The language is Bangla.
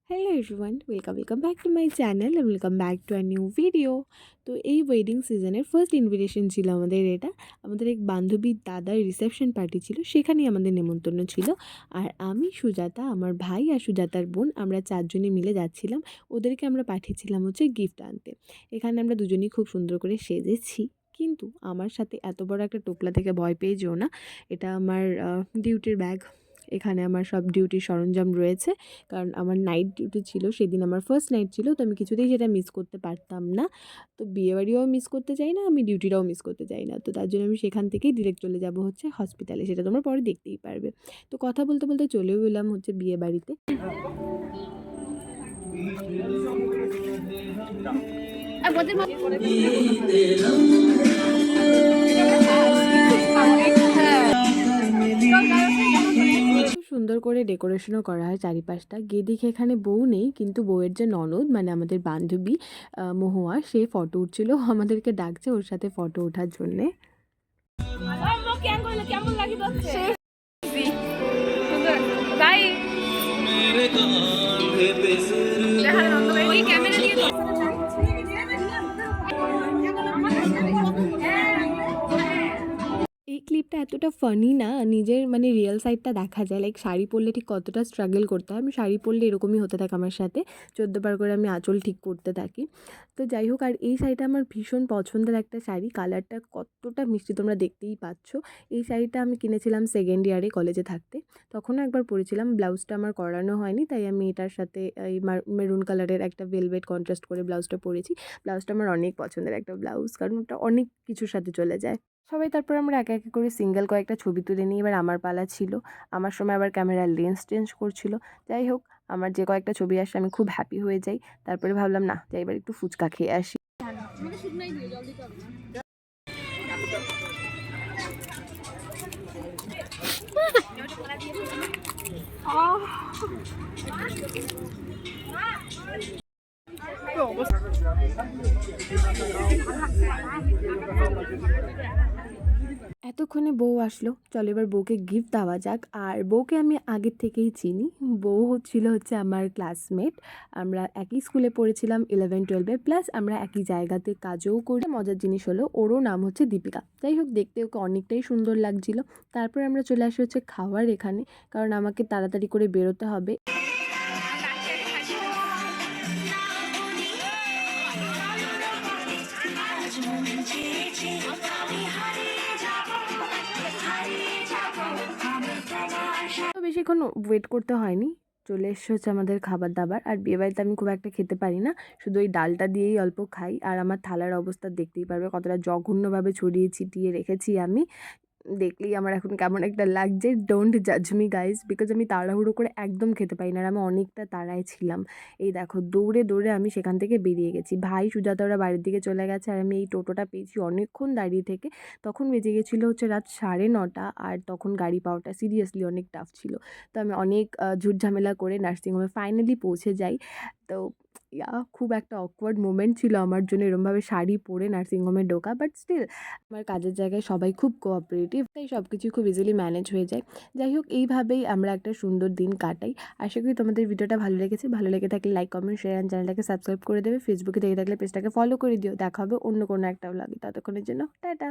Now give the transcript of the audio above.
Hello everyone, welcome back to my channel and welcome back to a new video. তো এই ওয়েডিং সিজনের ফার্স্ট ইনভিটেশন ছিল আমাদের এটা। আমাদের এক বান্ধবীর দাদার রিসেপশন পার্টি ছিল, সেখানেই আমাদের নেমন্তন্ন ছিল। আর আমি, সুজাতা, আমার ভাই আর সুজাতার বোন, আমরা চারজনে মিলে যাচ্ছিলাম। ওদেরকে আমরা পাঠিয়েছিলাম হচ্ছে গিফট আনতে। এখানে আমরা দুজনেই খুব সুন্দর করে সেজেছি, কিন্তু আমার সাথে এত বড় একটা টোপলা থেকে ভয় পেয়ে যেও না। এটা আমার ডিউটির ব্যাগ। এখানে আমার সব ডিউটির সরঞ্জাম রয়েছে, কারণ আমার নাইট ডিউটি ছিল সেদিন, আমার ফার্স্ট নাইট ছিল। তো আমি কিছুতেই সেটা মিস করতে পারতাম না। তো বিয়েবাড়িও মিস করতে চাই না, আমি ডিউটিটাও মিস করতে চাই না। তো তার জন্য আমি সেখান থেকেই ডিরেক্ট চলে যাব হচ্ছে হসপিটালে, সেটা তোমরা পরে দেখতেই পারবে। তো কথা বলতে বলতে চলেও এলাম হচ্ছে বিয়েবাড়িতে। খুব সুন্দর করে ডেকোরেশনও করা হয় চারিপাশটা। গিয়ে দেখে এখানে বউ নেই, কিন্তু বউয়ের যে ননদ, মানে আমাদের বান্ধবী মহুয়া, সে ফটো উঠছিল, আমাদেরকে ডাকছে ওর সাথে ফটো ওঠার জন্যে। এই ক্লিপটা এতটা ফানি না, নিজের মানে রিয়েল সাইডটা দেখা যায়। লাইক শাড়ি পরলে ঠিক কতটা স্ট্রাগল করতে হয়, আমি শাড়ি পরলে এরকমই হতে থাকে আমার সাথে। 14 বার করে আমি আঁচল ঠিক করতে থাকি। তো যাই হোক, আর এই শাড়িটা আমার ভীষণ পছন্দের একটা শাড়ি। কালারটা কতটা মিষ্টি তোমরা দেখতেই পাচ্ছ। এই শাড়িটা আমি কিনেছিলাম সেকেন্ড ইয়ারে কলেজে থাকতে, তখনও একবার পরেছিলাম। ব্লাউজটা আমার করানো হয়নি, তাই আমি এটার সাথে এই মেরুন কালারের একটা ভেলভেট কন্ট্রাস্ট করে ব্লাউজটা পরেছি। ব্লাউজটা আমার অনেক পছন্দের একটা ব্লাউজ, কারণ ওটা অনেক কিছুর সাথে চলে যায়। সবাই তারপর আমরা একে একে করে সিঙ্গেল কয়েকটা ছবি তুলে নিই। এবার আমার পালা ছিল। আমার সময় আবার ক্যামেরার লেন্স চেঞ্জ করছিল। যাই হোক, আমার যে কয়েকটা ছবি আসে আমি খুব হ্যাপি হয়ে যাই। তারপরে ভাবলাম না, যাই এবার একটু ফুচকা খেয়ে আসি। এতক্ষণে বউ আসলো, চলো এবার বউকে গিফট দেওয়া যাক। আর বউকে আমি আগের থেকেই চিনি। বউ হচ্ছে আমার ক্লাসমেট। আমরা একই স্কুলে পড়েছিলাম 11-12-এ, প্লাস আমরা একই জায়গাতে কাজও করি। মজার জিনিস হলো, ওরও নাম হচ্ছে দীপিকা। যাই হোক, দেখতে ওকে অনেকটাই সুন্দর লাগছিল। তারপরে আমরা চলে আসি হচ্ছে খাওয়ার এখানে, কারণ আমাকে তাড়াতাড়ি করে বেরোতে হবে। তো বেশিক্ষণ ওয়েট করতে হয়নি, চলে এসছে হচ্ছে আমাদের খাবার দাবার। আর বিয়েবাড়িতে আমি খুব একটা খেতে পারি না, শুধু ওই ডালটা দিয়েই অল্প খাই। আর আমার থালার অবস্থা দেখতেই পারবে কতটা জঘন্যভাবে ছড়িয়ে ছিটিয়ে রেখেছি আমি। দেখলেই আমার এখন কেমন একটা লাগছে। ডোন্ট জাজ মি গাইজ, বিকজ আমি তাড়াহুড়ো করে একদম খেতে পারি না, আর আমি অনেকটা তাড়ায় ছিলাম। এই দেখো, দৌড়ে দৌড়ে আমি সেখান থেকে বেরিয়ে গেছি। ভাই, সুজাতা ওরা বাড়ির দিকে চলে গেছে, আর আমি এই টোটোটা পেয়েছি অনেকক্ষণ দাঁড়িয়ে থেকে। তখন বেজে গেছিলো হচ্ছে রাত 9:30, আর তখন গাড়ি পাওয়াটা সিরিয়াসলি অনেক টাফ ছিল। তো আমি অনেক ঝুট ঝামেলা করে নার্সিংহোমে ফাইনালি পৌঁছে যাই। তো খুব একটা অকওয়ার্ড মোমেন্ট ছিল আমার জন্য এরমভাবে শাড়ি পরে নার্সিংহোমে ঢোকা, বাট স্টিল আমার কাজের জায়গায় সবাই খুব কোঅপারেটিভ, তাই সব কিছু খুব ইজিলি ম্যানেজ হয়ে যায়। যাই হোক, এইভাবেই আমরা একটা সুন্দর দিন কাটাই। আশা করি তোমাদের ভিডিওটা ভালো লেগেছে। ভালো লেগে থাকলে লাইক, কমেন্ট, শেয়ার অ্যান্ড চ্যানেলটাকে সাবস্ক্রাইব করে দেবে। ফেসবুকে দেখে থাকলে পেজটাকে ফলো করে দিও। দেখা হবে অন্য কোনো একটা ব্লগে। ততক্ষণের জন্য টাটা।